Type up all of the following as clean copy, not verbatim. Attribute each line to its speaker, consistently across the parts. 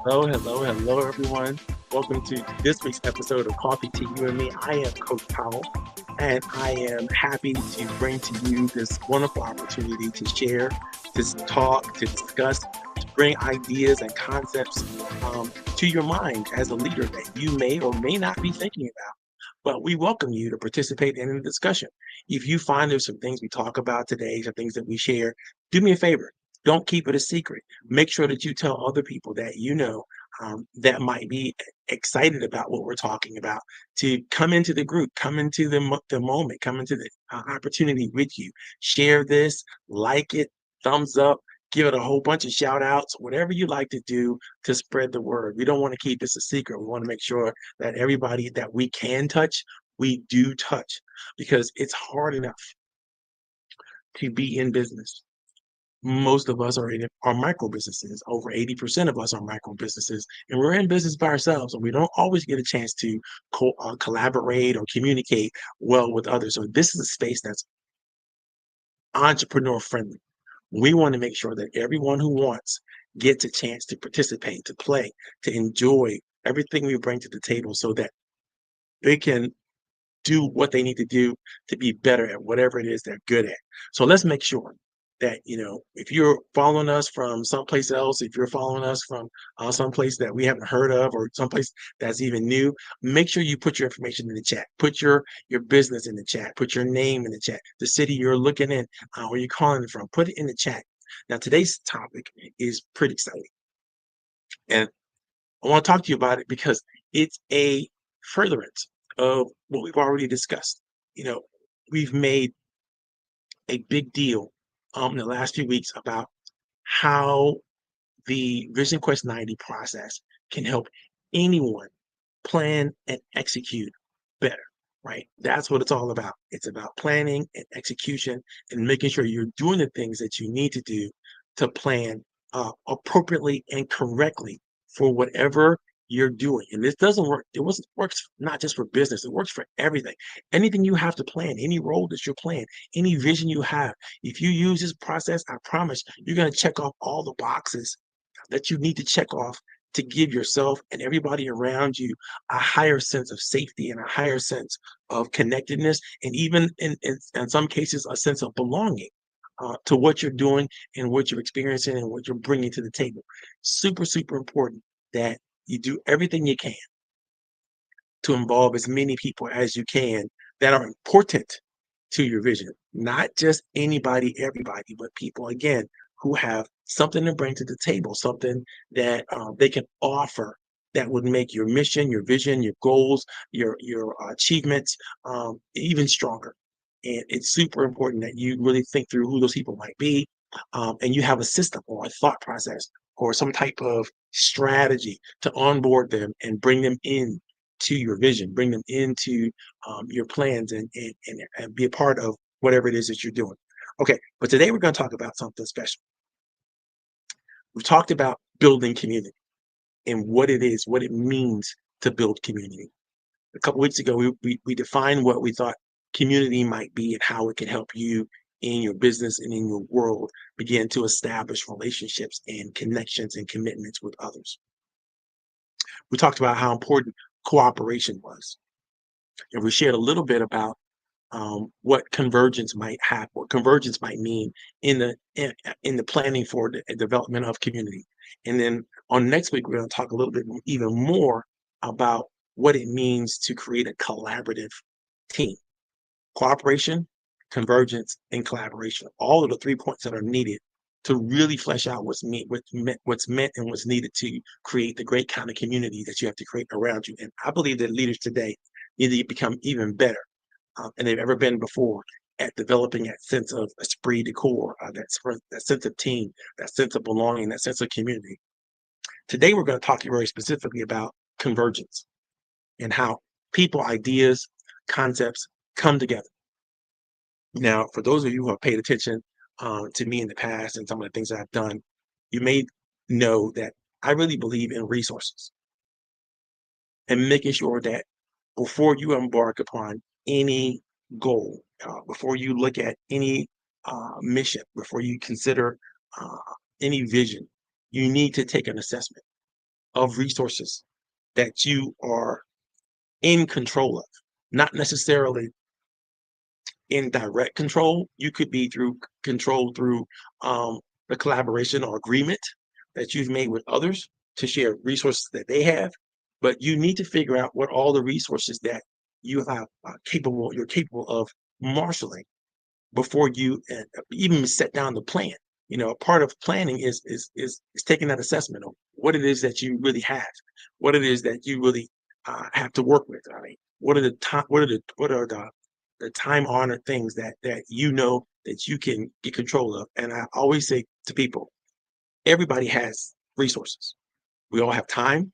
Speaker 1: Hello, everyone. Welcome to this week's episode of Coffee to You and Me. I am Coach Powell, and I am happy to bring to you this wonderful opportunity to share, to talk, to discuss, to bring ideas and concepts to your mind as a leader that you may or may not be thinking about. But we welcome you to participate in the discussion. If you find there's some things we talk about today, some things that we share, do me a favor. Don't keep it a secret. Make sure that you tell other people that you know that might be excited about what we're talking about to come into the group, come into the moment, come into the opportunity with you. Share this, like it, thumbs up, give it a whole bunch of shout outs, whatever you like to do to spread the word. We don't want to keep this a secret. We want to make sure that everybody that we can touch, we do touch because it's hard enough to be in business. Most of us are micro businesses. Over 80% of us are micro businesses, and we're in business by ourselves, and we don't always get a chance to collaborate or communicate well with others. So this is a space that's entrepreneur friendly. We want to make sure that everyone who wants gets a chance to participate, to play, to enjoy everything we bring to the table so that they can do what they need to do to be better at whatever it is they're good at. So let's make sure that, if you're following us from someplace else, if you're following us from someplace that we haven't heard of or someplace that's even new, make sure you put your information in the chat. Put your business in the chat. Put your name in the chat. The city you're looking in, where you're calling from, put it in the chat. Now, today's topic is pretty exciting. And I want to talk to you about it because it's a furtherance of what we've already discussed. You know, we've made a big deal in the last few weeks about how the VisionQuest 90 process can help anyone plan and execute better, right? That's what it's all about. It's about planning and execution and making sure you're doing the things that you need to do to plan appropriately and correctly for whatever you're doing. And this doesn't work. Works not just for business. It works for everything. Anything you have to plan, any role that you're playing, any vision you have. If you use this process, I promise you're going to check off all the boxes that you need to check off to give yourself and everybody around you a higher sense of safety and a higher sense of connectedness, and even in some cases, a sense of belonging to what you're doing and what you're experiencing and what you're bringing to the table. Super, super important that you do everything you can to involve as many people as you can that are important to your vision. Not just anybody, everybody, but people, again, who have something to bring to the table, something that they can offer that would make your mission, your vision, your goals, your achievements even stronger. And it's super important that you really think through who those people might be, and you have a system or a thought process or some type of strategy to onboard them and bring them in to your vision, bring them into your plans and be a part of whatever it is that you're doing. Okay, but today we're going to talk about something special. We've talked about building community and what it is, what it means to build community. A couple weeks ago, we defined what we thought community might be and how it can help you in your business and in your world begin to establish relationships and connections and commitments with others. We talked about how important cooperation was. And we shared a little bit about what convergence might have, what convergence might mean in the planning for the development of community. And then on next week, we're going to talk a little bit even more about what it means to create a collaborative team. Cooperation, convergence, and collaboration. All of the 3 points that are needed to really flesh out what's meant and what's needed to create the great kind of community that you have to create around you. And I believe that leaders today need to become even better than they've ever been before at developing that sense of esprit de corps, that sense of team, that sense of belonging, that sense of community. Today, we're going to talk very specifically about convergence and how people, ideas, concepts come together. Now, for those of you who have paid attention to me in the past and some of the things that I've done, you may know that I really believe in resources and making sure that before you embark upon any goal, before you look at any mission, before you consider any vision, you need to take an assessment of resources that you are in control of, not necessarily in direct control. You could be through control through the collaboration or agreement that you've made with others to share resources that they have. But you need to figure out what all the resources that you have you're capable of marshaling before you even set down the plan. Part of planning is taking that assessment of what it is that you really have, what it is that you really have to work with. I mean, what are the time honored things that that you can get control of. And I always say to people, everybody has resources. We all have time.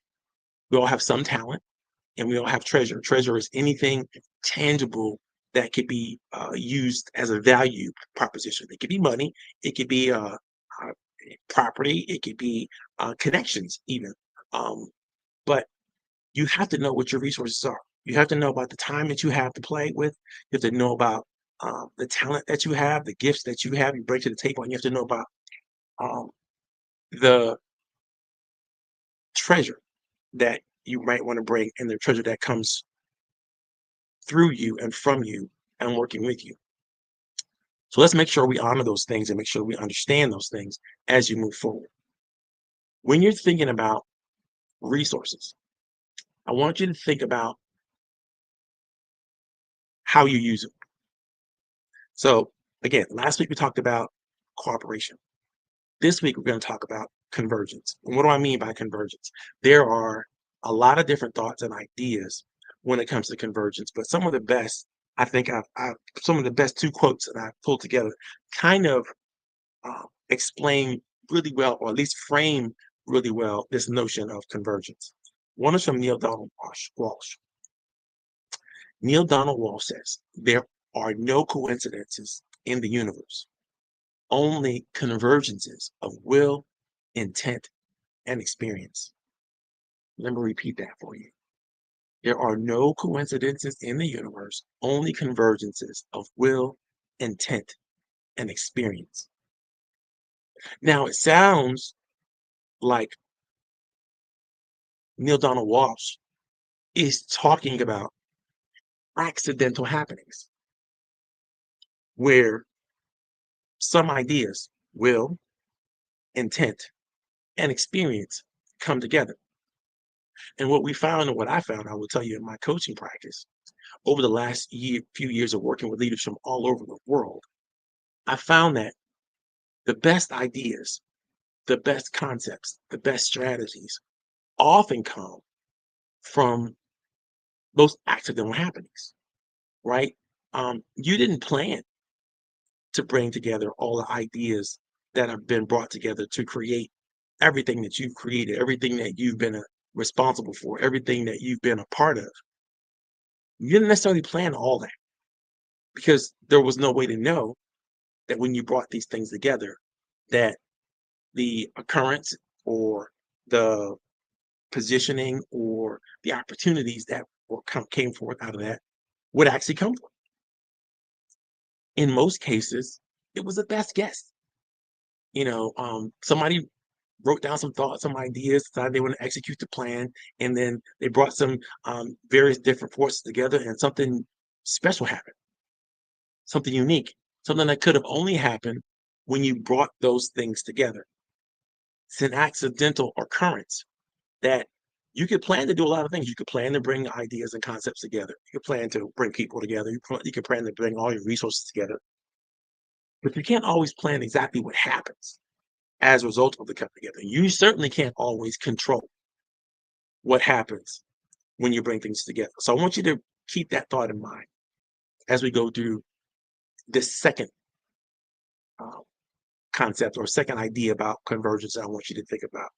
Speaker 1: We all have some talent, and we all have treasure. Treasure is anything tangible that could be used as a value proposition. It could be money, it could be property, it could be connections, even. Um, but you have to know what your resources are. You have to know about the time that you have to play with. You have to know about the talent that you have, the gifts that you have, you bring to the table, and you have to know about um, the treasure that you might want to bring, and the treasure that comes through you and from you and working with you. So let's make sure we honor those things and make sure we understand those things as you move forward. When you're thinking about resources, I want you to think about how you use them. So again, last week we talked about cooperation. This week we're going to talk about convergence. And what do I mean by convergence? There are a lot of different thoughts and ideas when it comes to convergence, but some of the best, I think some of the best two quotes that I pulled together kind of explain really well, or at least frame really well, this notion of convergence. One is from Neil Donald Walsh. Neil Donald Walsh says, there are no coincidences in the universe, only convergences of will, intent, and experience. Let me repeat that for you. There are no coincidences in the universe, only convergences of will, intent, and experience. Now, it sounds like Neil Donald Walsh is talking about accidental happenings where some ideas, will, intent, and experience come together. And what we found, and what I found, I will tell you in my coaching practice, over the last few years of working with leaders from all over the world, I found that the best ideas, the best concepts, the best strategies often come from those accidental happenings, right? You didn't plan to bring together all the ideas that have been brought together to create everything that you've created, everything that you've been responsible for, everything that you've been a part of. You didn't necessarily plan all that because there was no way to know that when you brought these things together, that the occurrence or the positioning or the opportunities that came forth out of that would actually come forth. In most cases, it was a best guess. Somebody wrote down some thoughts, some ideas, decided they want to execute the plan, and then they brought some various different forces together, and something special happened, something unique, something that could have only happened when you brought those things together. It's an accidental occurrence that you could plan to do a lot of things. You could plan to bring ideas and concepts together. You could plan to bring people together. You could plan to bring all your resources together. But you can't always plan exactly what happens as a result of the coming together. You certainly can't always control what happens when you bring things together. So I want you to keep that thought in mind as we go through this second uh, concept or second idea about convergence that I want you to think about.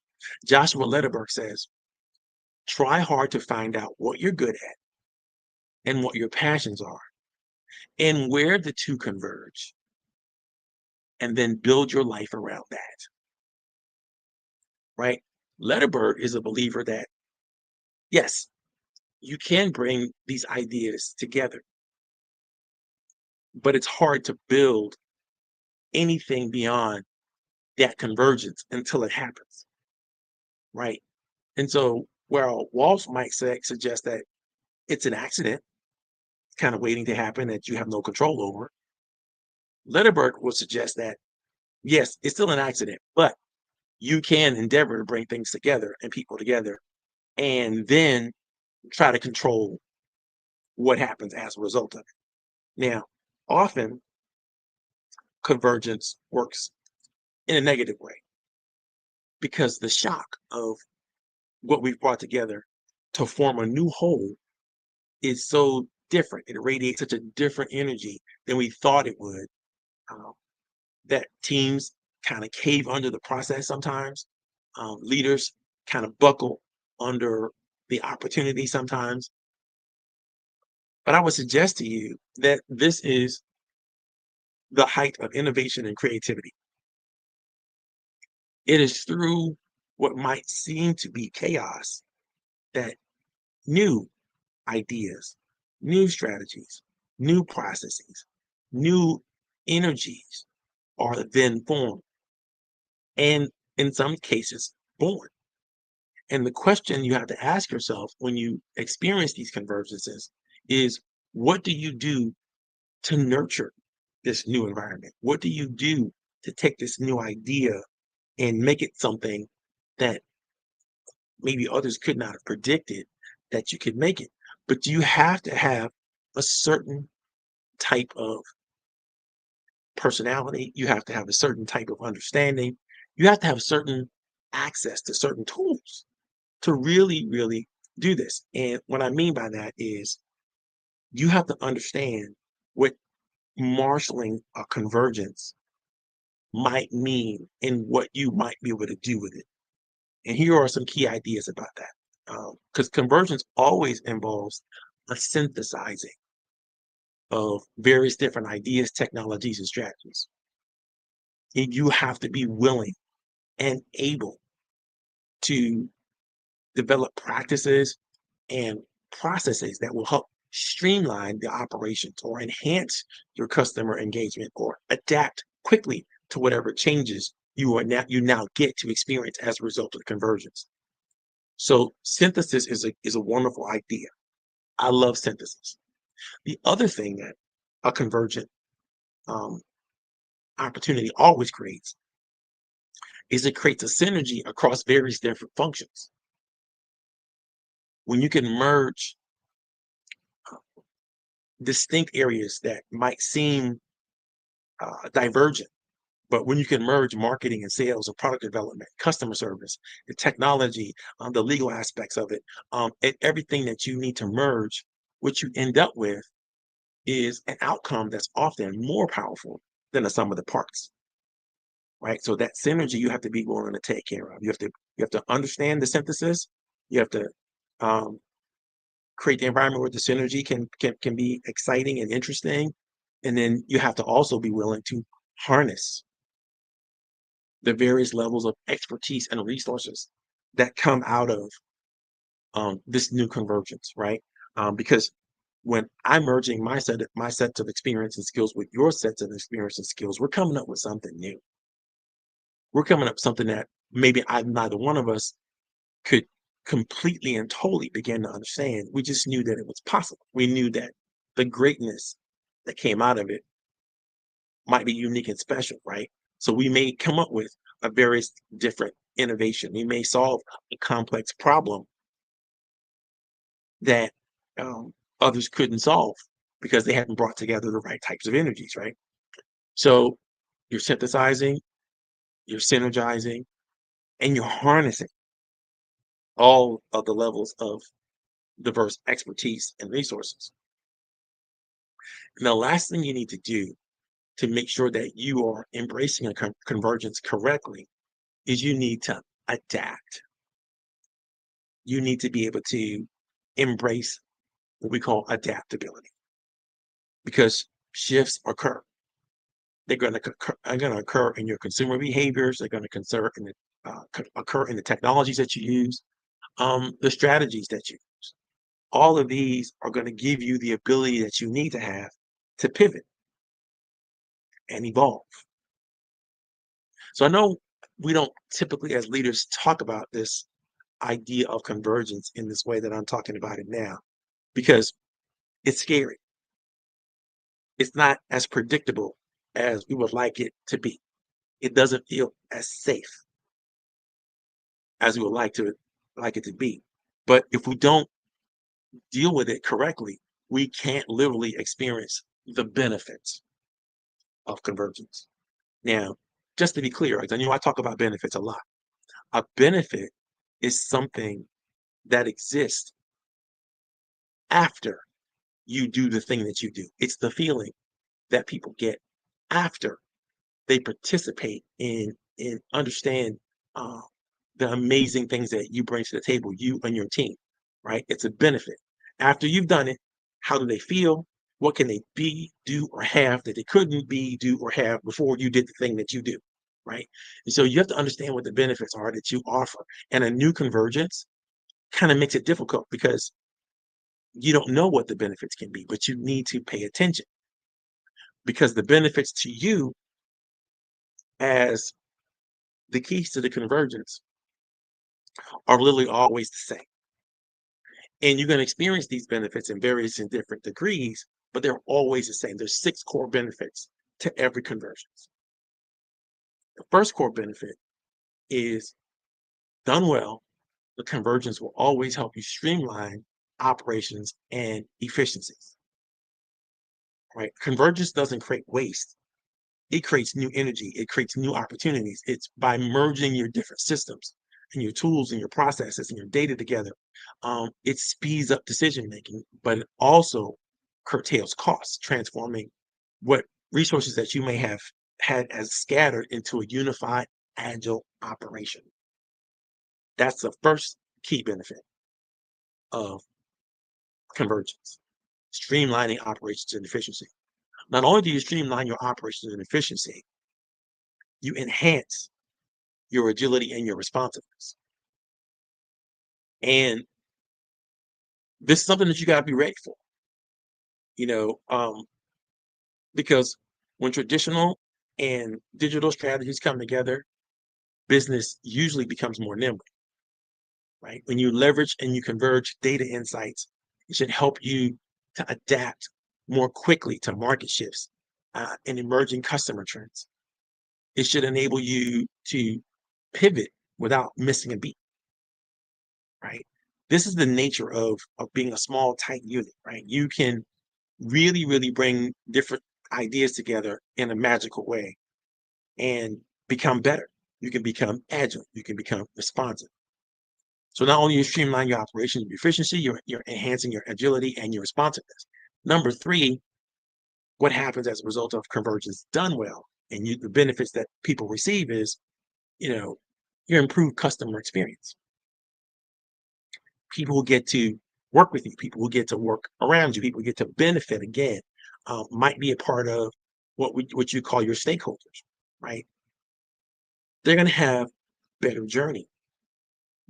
Speaker 1: Joshua Lederberg says, try hard to find out what you're good at and what your passions are and where the two converge, and then build your life around that, right? Lederberg is a believer that, yes, you can bring these ideas together, but it's hard to build anything beyond that convergence until it happens, right? And so, while Walsh might suggest that it's an accident, kind of waiting to happen that you have no control over, Letterberg would suggest that, yes, it's still an accident, but you can endeavor to bring things together and people together and then try to control what happens as a result of it. Now, often convergence works in a negative way because the shock of what we've brought together to form a new whole is so different. It radiates such a different energy than we thought it would, um, that teams kind of cave under the process sometimes. Leaders kind of buckle under the opportunity sometimes. But I would suggest to you that this is the height of innovation and creativity. It is through what might seem to be chaos that new ideas, new strategies, new processes, new energies are then formed and in some cases born. And the question you have to ask yourself when you experience these convergences is, what do you do to nurture this new environment? What do you do to take this new idea and make it something that maybe others could not have predicted that you could make it? But you have to have a certain type of personality. You have to have a certain type of understanding. You have to have certain access to certain tools to really, really do this. And what I mean by that is you have to understand what marshaling a convergence might mean and what you might be able to do with it. And here are some key ideas about that. Because convergence always involves a synthesizing of various different ideas, technologies, and strategies. And you have to be willing and able to develop practices and processes that will help streamline the operations or enhance your customer engagement or adapt quickly to whatever changes you now get to experience as a result of the convergence. So synthesis is a wonderful idea. I love synthesis. The other thing that a convergent um, opportunity always creates is it creates a synergy across various different functions. When you can merge distinct areas that might seem divergent, but when you can merge marketing and sales or product development, customer service, the technology, the legal aspects of it, and everything that you need to merge, what you end up with is an outcome that's often more powerful than the sum of the parts, right? So that synergy you have to be willing to take care of. You have to understand the synthesis. You have to um, create the environment where the synergy can be exciting and interesting, and then you have to also be willing to harness the various levels of expertise and resources that come out of this new convergence, right? Because when I'm merging my sets of experience and skills with your sets of experience and skills, we're coming up with something new. We're coming up with something that maybe neither one of us could completely and totally begin to understand. We just knew that it was possible. We knew that the greatness that came out of it might be unique and special, right? So we may come up with a various different innovation. We may solve a complex problem that others couldn't solve because they hadn't brought together the right types of energies, right? So you're synthesizing, you're synergizing, and you're harnessing all of the levels of diverse expertise and resources. And the last thing you need to do to make sure that you are embracing a convergence correctly is you need to adapt. You need to be able to embrace what we call adaptability because shifts occur. They're going to occur in your consumer behaviors. They're going to occur in the technologies that you use, the strategies that you use. All of these are going to give you the ability that you need to have to pivot and evolve. So I know we don't typically, as leaders, talk about this idea of convergence in this way that I'm talking about it now, because it's scary. It's not as predictable as we would like it to be. It doesn't feel as safe as we would like it to be. But if we don't deal with it correctly, we can't literally experience the benefits of convergence. Now, just to be clear, I know I talk about benefits a lot. A benefit is something that exists after you do the thing that you do. It's the feeling that people get after they participate in understand uh, the amazing things that you bring to the table, you and your team, right? It's a benefit. After you've done it, how do they feel? What can they be, do, or have that they couldn't be, do, or have before you did the thing that you do, right? And so you have to understand what the benefits are that you offer. And a new convergence kind of makes it difficult because you don't know what the benefits can be, but you need to pay attention because the benefits to you as the keys to the convergence are literally always the same. And you're going to experience these benefits in various and different degrees, but they're always the same. There's 6 core benefits to every convergence. The first core benefit is done well, the convergence will always help you streamline operations and efficiencies, right? Convergence doesn't create waste. It creates new energy. It creates new opportunities. It's by merging your different systems and your tools and your processes and your data together. It speeds up decision making, but it also curtails costs, transforming what resources that you may have had as scattered into a unified, agile operation. That's the first key benefit of convergence, streamlining operations and efficiency. Not only do you streamline your operations and efficiency, you enhance your agility and your responsiveness. And this is something that you got to be ready for, you know, because when traditional and digital strategies come together, business usually becomes more nimble, right? When you leverage and you converge data insights, it should help you to adapt more quickly to market shifts and emerging customer trends. It should enable you to pivot without missing a beat, right? This is the nature of being a small, tight unit, right? You can really bring different ideas together in a magical way and become better. You can become agile. You can become responsive. So not only you streamline your operations and efficiency, you're enhancing your agility and your responsiveness. Number 3, what happens as a result of convergence done well, and the benefits that people receive is, your improved customer experience. People who get to work with you, people who get to work around you, people who get to benefit again, might be a part of what you call your stakeholders, right? They're going to have better journey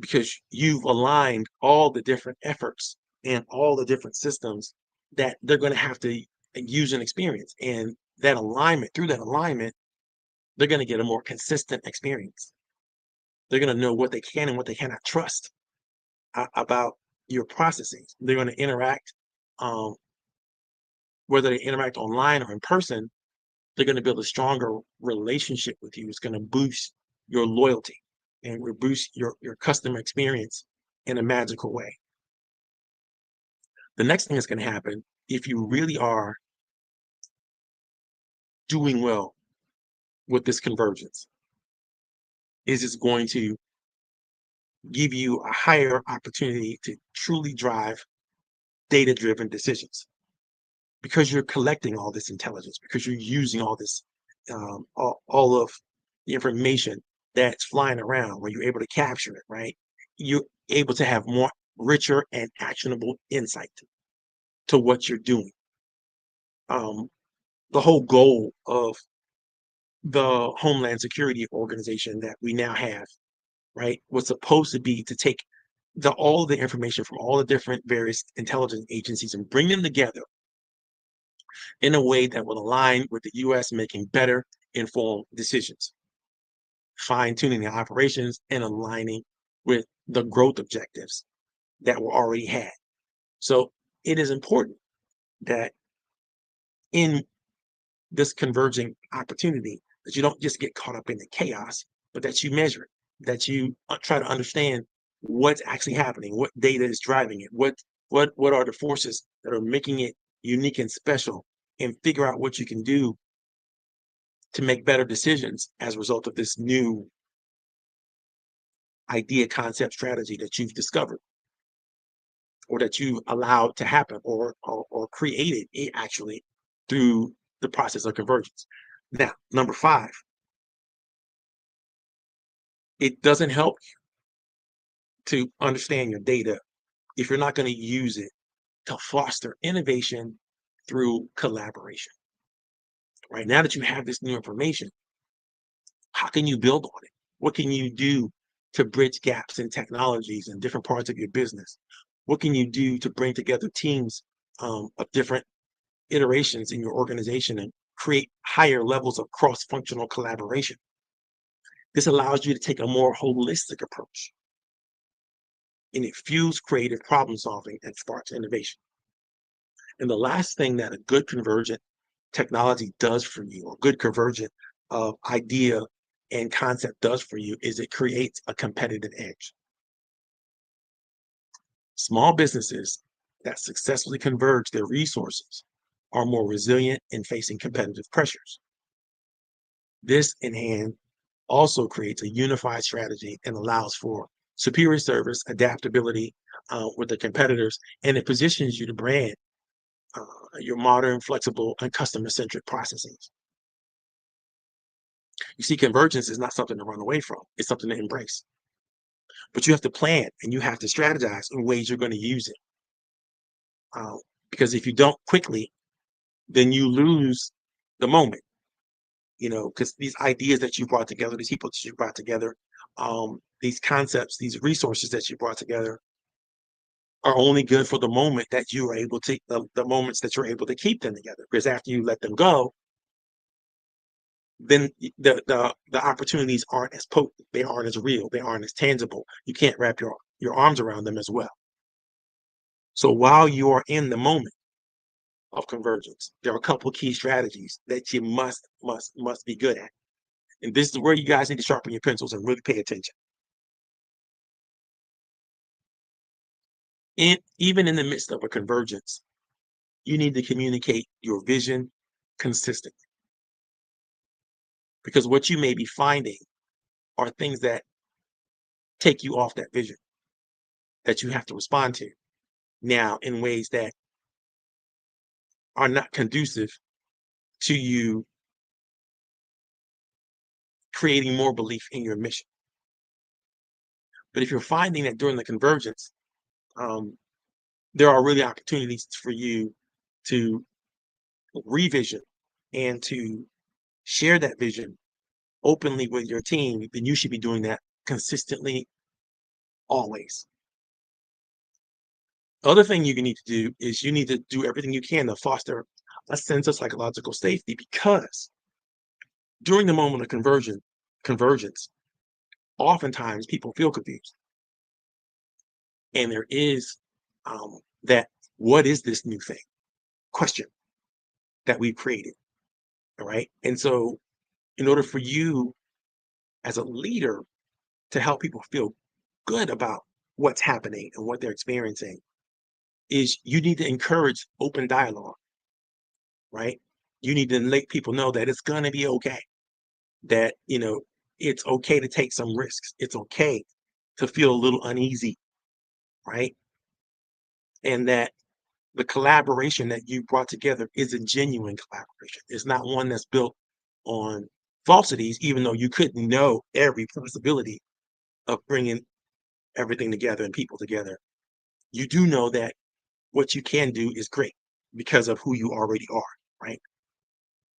Speaker 1: because you've aligned all the different efforts and all the different systems that they're going to have to use and experience. And that alignment, through that alignment, they're going to get a more consistent experience. They're going to know what they can and what they cannot trust about your processes. They're going to interact, um, whether they interact online or in person, they're going to build a stronger relationship with you. It's going to boost your loyalty and will boost your customer experience in a magical way. The next thing that's going to happen, if you really are doing well with this convergence, is it's going to give you a higher opportunity to truly drive data-driven decisions because you're collecting all this intelligence, because you're using all this, all of the information that's flying around where you're able to capture it, right? You're able to have more richer and actionable insight to what you're doing. The whole goal of the Homeland Security Organization that we now have, right, was supposed to be to take all the information from all the different various intelligence agencies and bring them together in a way that will align with the U.S. making better informed decisions, fine-tuning the operations and aligning with the growth objectives that were already had. So it is important that in this converging opportunity, that you don't just get caught up in the chaos, but that you measure it, that you try to understand what's actually happening, what data is driving it, what are the forces that are making it unique and special, and figure out what you can do to make better decisions as a result of this new idea, concept, strategy that you've discovered or that you've allowed to happen or created it actually through the process of convergence. Now, number 5, it doesn't help to understand your data if you're not going to use it to foster innovation through collaboration. Right now that you have this new information, how can you build on it? What can you do to bridge gaps in technologies in different parts of your business? What can you do to bring together teams of different iterations in your organization and create higher levels of cross-functional collaboration? This allows you to take a more holistic approach, and it fuels creative problem solving and sparks innovation. And the last thing that a good convergent technology does for you, or good convergent idea and concept does for you, is it creates a competitive edge. Small businesses that successfully converge their resources are more resilient in facing competitive pressures. This in hand also creates a unified strategy and allows for superior service, adaptability with the competitors, and it positions you to brand your modern, flexible, and customer-centric processes. You see, convergence is not something to run away from. It's something to embrace. But you have to plan and you have to strategize in ways you're going to use it. Uh, because if you don't quickly, then you lose the moment, because these ideas that you brought together, these people that you brought together, these concepts, these resources that you brought together are only good for the moment that you are able to, the moments that you're able to keep them together. Because after you let them go, then the opportunities aren't as potent, they aren't as real, they aren't as tangible. You can't wrap your arms around them as well. So while you are in the moment of convergence, there are a couple of key strategies that you must be good at. And this is where you guys need to sharpen your pencils and really pay attention. Even in the midst of a convergence, you need to communicate your vision consistently. Because what you may be finding are things that take you off that vision that you have to respond to now in ways that are not conducive to you creating more belief in your mission. But if you're finding that during the convergence, um, there are really opportunities for you to revision and to share that vision openly with your team, then you should be doing that consistently, always. Other thing you need to do is you need to do everything you can to foster a sense of psychological safety, because during the moment of convergence, oftentimes people feel confused. And there is that what is this new thing question that we've created. All right. And so in order for you as a leader to help people feel good about what's happening and what they're experiencing, is you need to encourage open dialogue, right? You need to let people know that it's going to be okay, that, it's okay to take some risks. It's okay to feel a little uneasy, right? And that the collaboration that you brought together is a genuine collaboration. It's not one that's built on falsities, even though you couldn't know every possibility of bringing everything together and people together. You do know that what you can do is great because of who you already are, right?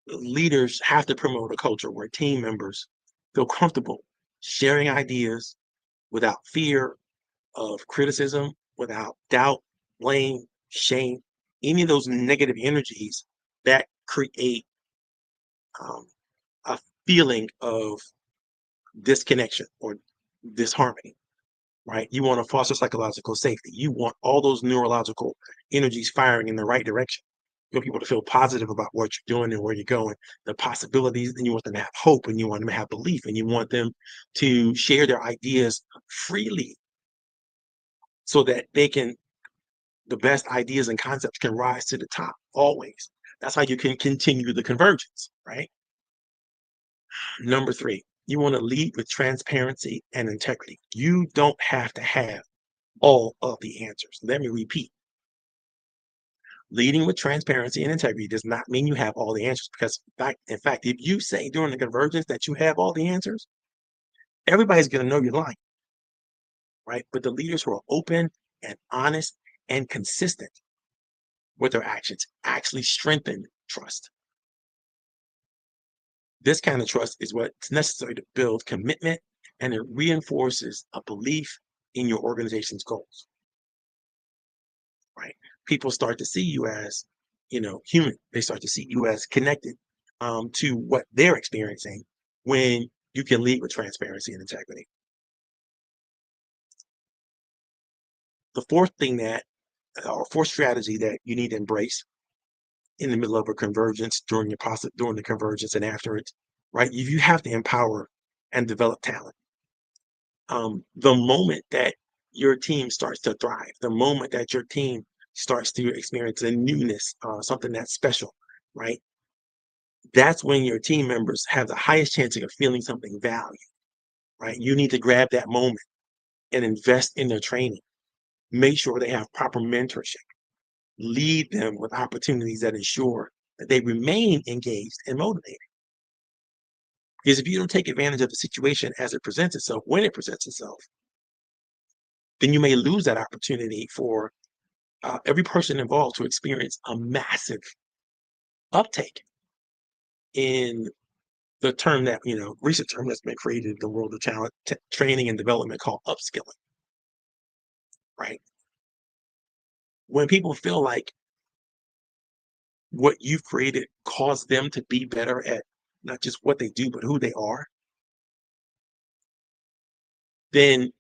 Speaker 1: Leaders have to promote a culture where team members feel comfortable sharing ideas without fear of criticism, without doubt, blame, shame, any of those negative energies that create um, a feeling of disconnection or disharmony. right? You want to foster psychological safety. You want all those neurological energies firing in the right direction. You want people to feel positive about what you're doing and where you're going, the possibilities, and you want them to have hope, and you want them to have belief, and you want them to share their ideas freely so that the best ideas and concepts can rise to the top always. That's how you can continue the convergence, right? Number three, you want to lead with transparency and integrity. You don't have to have all of the answers. Let me repeat. Leading with transparency and integrity does not mean you have all the answers, because in fact, if you say during the convergence that you have all the answers, everybody's going to know you're lying, right? But the leaders who are open and honest and consistent with their actions actually strengthen trust. This kind of trust is what's necessary to build commitment, and it reinforces a belief in your organization's goals, right? People start to see you as, human. They start to see you as connected to what they're experiencing when you can lead with transparency and integrity. The fourth strategy that you need to embrace in the middle of a convergence, during the convergence and after it, right? You have to empower and develop talent. The moment that your team starts to thrive, the moment that your team starts to experience a newness, something that's special, right? That's when your team members have the highest chance of feeling something valued, right? You need to grab that moment and invest in their training. Make sure they have proper mentorship. Lead them with opportunities that ensure that they remain engaged and motivated. Because if you don't take advantage of the situation as it presents itself, when it presents itself, then you may lose that opportunity for every person involved to experience a massive uptake in the term that, recent term that's been created in the world of talent training and development called upskilling, right? When people feel like what you've created caused them to be better at not just what they do, but who they are, then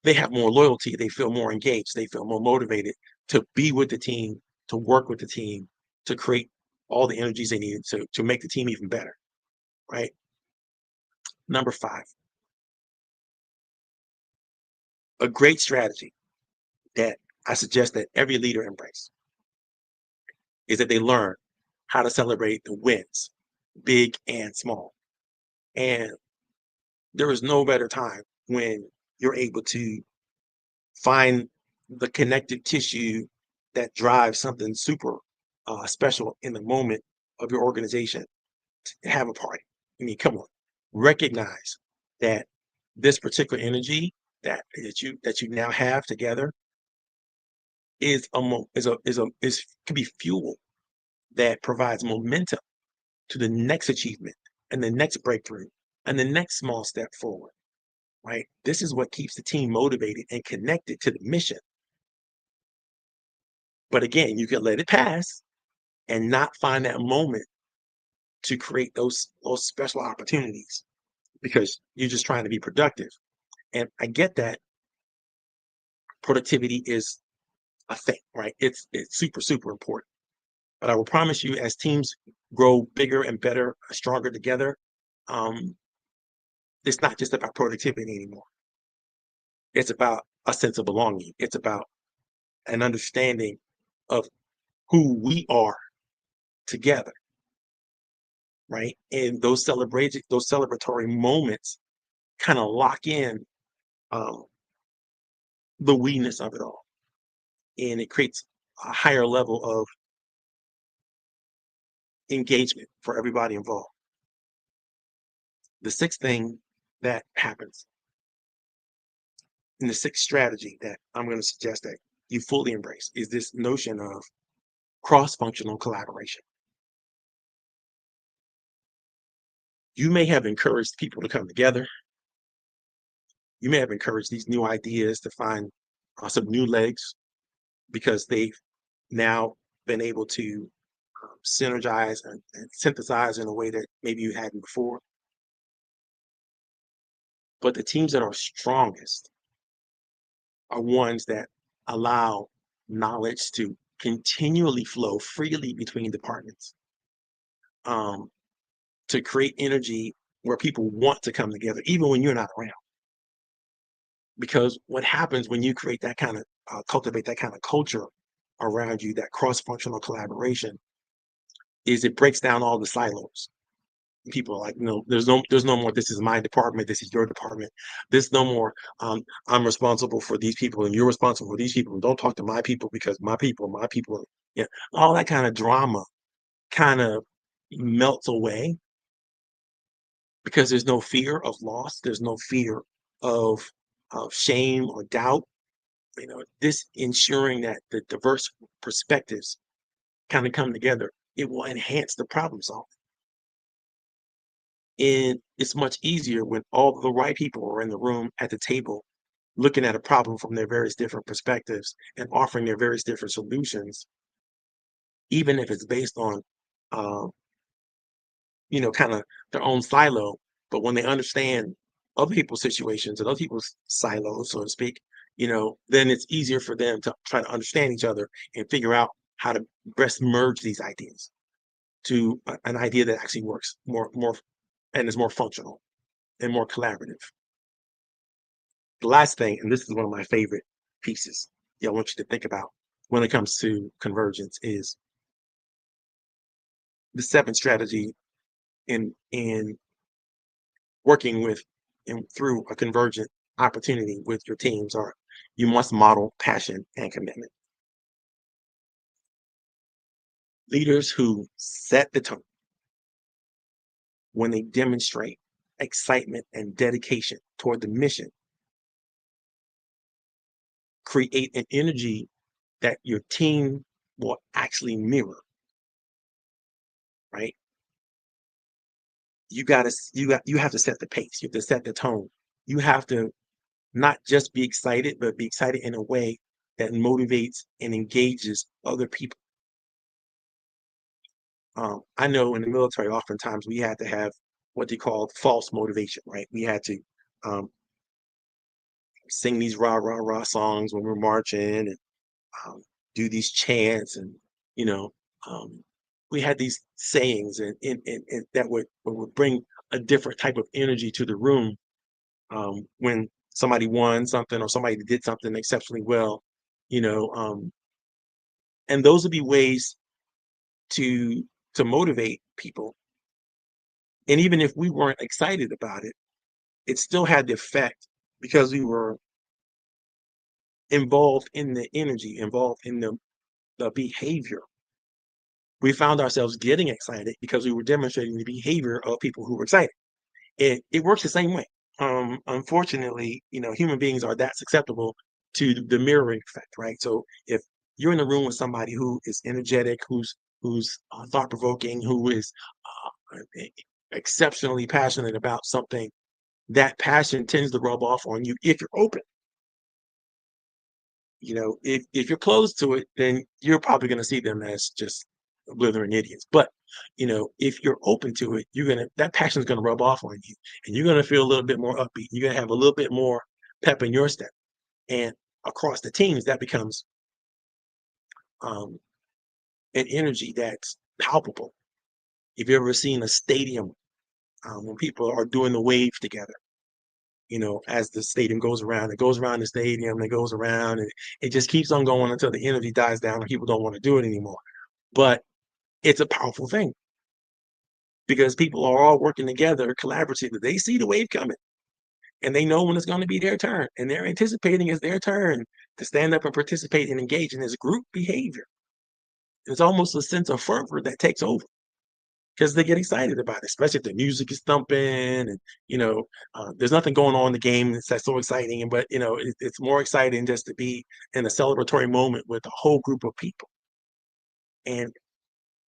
Speaker 1: they have more loyalty, they feel more engaged, they feel more motivated to be with the team, to work with the team, to create all the energies they need to make the team even better, right? Number five, a great strategy that I suggest that every leader embrace is that they learn how to celebrate the wins, big and small. And there is no better time when you're able to find the connective tissue that drives something super special in the moment of your organization to have a party. I mean, come on, recognize that this particular energy that you now have together can be fuel that provides momentum to the next achievement and the next breakthrough and the next small step forward, right? This is what keeps the team motivated and connected to the mission. But again, you can let it pass and not find that moment to create those special opportunities because you're just trying to be productive. And I get that productivity is a thing, right? It's super, super important. But I will promise you, as teams grow bigger and better, stronger together, um, it's not just about productivity anymore. It's about a sense of belonging. It's about an understanding of who we are together, right? And those celebratory moments kind of lock in um, the we-ness of it all, and it creates a higher level of engagement for everybody involved. The sixth thing that happens, and the sixth strategy that I'm going to suggest that you fully embrace, is this notion of cross-functional collaboration. You may have encouraged people to come together. You may have encouraged these new ideas to find some new legs because they've now been able to synergize and synthesize in a way that maybe you hadn't before. But the teams that are strongest are ones that allow knowledge to continually flow freely between departments, um, to create energy where people want to come together, even when you're not around. Because what happens when you create that kind of cultivate that kind of culture around you, that cross-functional collaboration, is it breaks down all the silos. People are like, no, there's no more, this is my department, this is your department. There's no more, I'm responsible for these people and you're responsible for these people. And don't talk to my people because my people. Yeah, all that kind of drama kind of melts away because there's no fear of loss. There's no fear of shame or doubt. This ensuring that the diverse perspectives kind of come together, it will enhance the problem solving. And it's much easier when all the right people are in the room at the table looking at a problem from their various different perspectives and offering their various different solutions, even if it's based on, uh, kind of their own silo. But when they understand other people's situations and other people's silos, so to speak, then it's easier for them to try to understand each other and figure out how to best merge these ideas to an idea that actually works more and is more functional and more collaborative. The last thing, and this is one of my favorite pieces, I want you to think about when it comes to convergence, is the seventh strategy in working with and through a convergent opportunity with your teams are you must model passion and commitment. Leaders who set the tone when they demonstrate excitement and dedication toward the mission create an energy that your team will actually mirror, right? You have to set the pace. You have to set the tone. You have to not just be excited, but be excited in a way that motivates and engages other people. I know in the military, oftentimes we had to have what they call false motivation, right? We had to um, sing these rah rah rah songs when we're marching, and um, do these chants, and you know, um, we had these sayings, and that would bring a different type of energy to the room when somebody won something or somebody did something exceptionally well, you know, um, and those would be ways to motivate people. And even if we weren't excited about it, it still had the effect because we were involved in the energy, involved in the behavior. We found ourselves getting excited because we were demonstrating the behavior of people who were excited. It works the same way. Unfortunately, human beings are that susceptible to the mirroring effect, right? So if you're in a room with somebody who is energetic, who's thought provoking, who is exceptionally passionate about something, that passion tends to rub off on you if you're open. If you're closed to it, then you're probably going to see them as just blithering idiots. But if you're open to it, that passion is gonna rub off on you, and you're gonna feel a little bit more upbeat. You're gonna have a little bit more pep in your step, and across the teams, that becomes um, an energy that's palpable. If you've ever seen a stadium when people are doing the wave together, as the stadium goes around, it goes around the stadium, it goes around, and it just keeps on going until the energy dies down and people don't want to do it anymore. But it's a powerful thing because people are all working together collaboratively. They see the wave coming and they know when it's going to be their turn, and they're anticipating it's their turn to stand up and participate and engage in this group behavior. It's almost a sense of fervor that takes over because they get excited about it, especially if the music is thumping and there's nothing going on in the game that's so exciting. But it's more exciting just to be in a celebratory moment with a whole group of people, and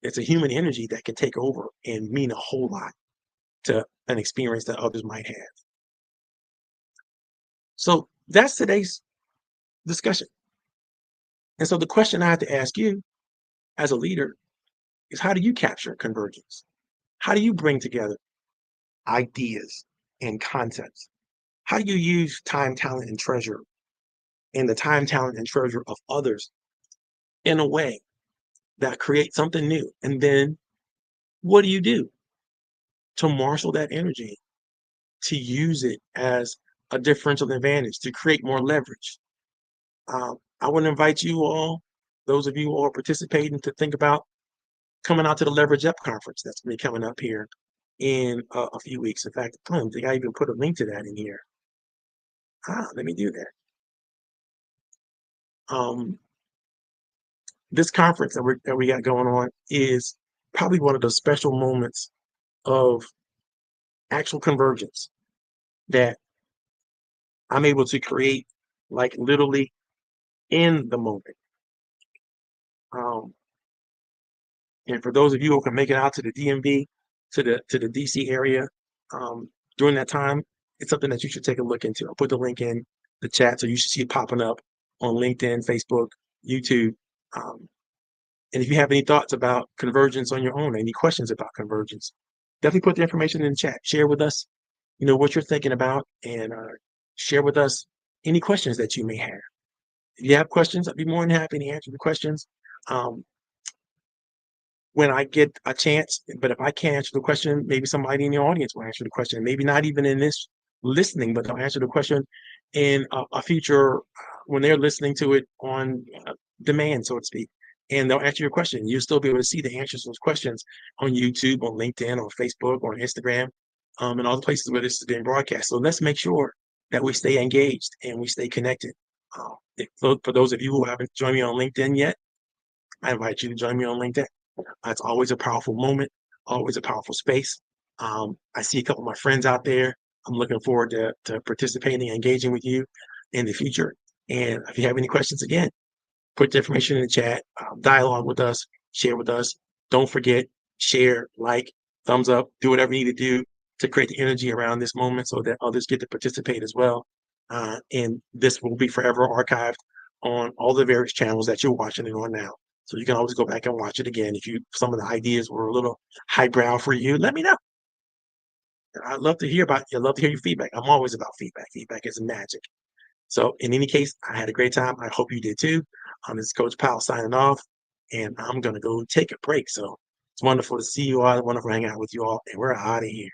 Speaker 1: it's a human energy that can take over and mean a whole lot to an experience that others might have. So that's today's discussion. And so the question I have to ask you as a leader is, how do you capture convergence? How do you bring together ideas and concepts? How do you use time, talent, and treasure and the time, talent, and treasure of others in a way that creates something new. And then what do you do to marshal that energy, to use it as a differential advantage, to create more leverage? I would invite you all, those of you who are participating, to think about coming out to the Leverage Up conference that's going to be coming up here in a few weeks. In fact, I don't think I even put a link to that in here. Let me do that. This conference that we got going on is probably one of the special moments of actual convergence that I'm able to create, like literally in the moment. And for those of you who can make it out to the DMV, to the DC area during that time, it's something that you should take a look into. I'll put the link in the chat, so you should see it popping up on LinkedIn, Facebook, YouTube. And if you have any thoughts about convergence on your own, any questions about convergence, definitely put the information in the chat. Share with us, what you're thinking about, and share with us any questions that you may have. If you have questions, I'd be more than happy to answer the questions when I get a chance. But if I can't answer the question, maybe somebody in the audience will answer the question. Maybe not even in this listening, but they'll answer the question in a future when they're listening to it on demand, so to speak. And they'll answer your question. You'll still be able to see the answers to those questions on YouTube, on LinkedIn, on Facebook, on Instagram, and all the places where this is being broadcast. So let's make sure that we stay engaged and we stay connected. For those of you who haven't joined me on LinkedIn yet, I invite you to join me on LinkedIn. It's always a powerful moment, always a powerful space. I see a couple of my friends out there. I'm looking forward to participating and engaging with you in the future. And if you have any questions, again, put the information in the chat, dialogue with us, share with us. Don't forget, share, like, thumbs up, do whatever you need to do to create the energy around this moment so that others get to participate as well. And this will be forever archived on all the various channels that you're watching it on now. So you can always go back and watch it again. If some of the ideas were a little highbrow for you, let me know. I'd love to hear about you. I'd love to hear your feedback. I'm always about feedback. Feedback is magic. So in any case, I had a great time. I hope you did too. This is Coach Powell signing off, and I'm going to go take a break. So it's wonderful to see you all. Wonderful to hang out with you all, and we're out of here.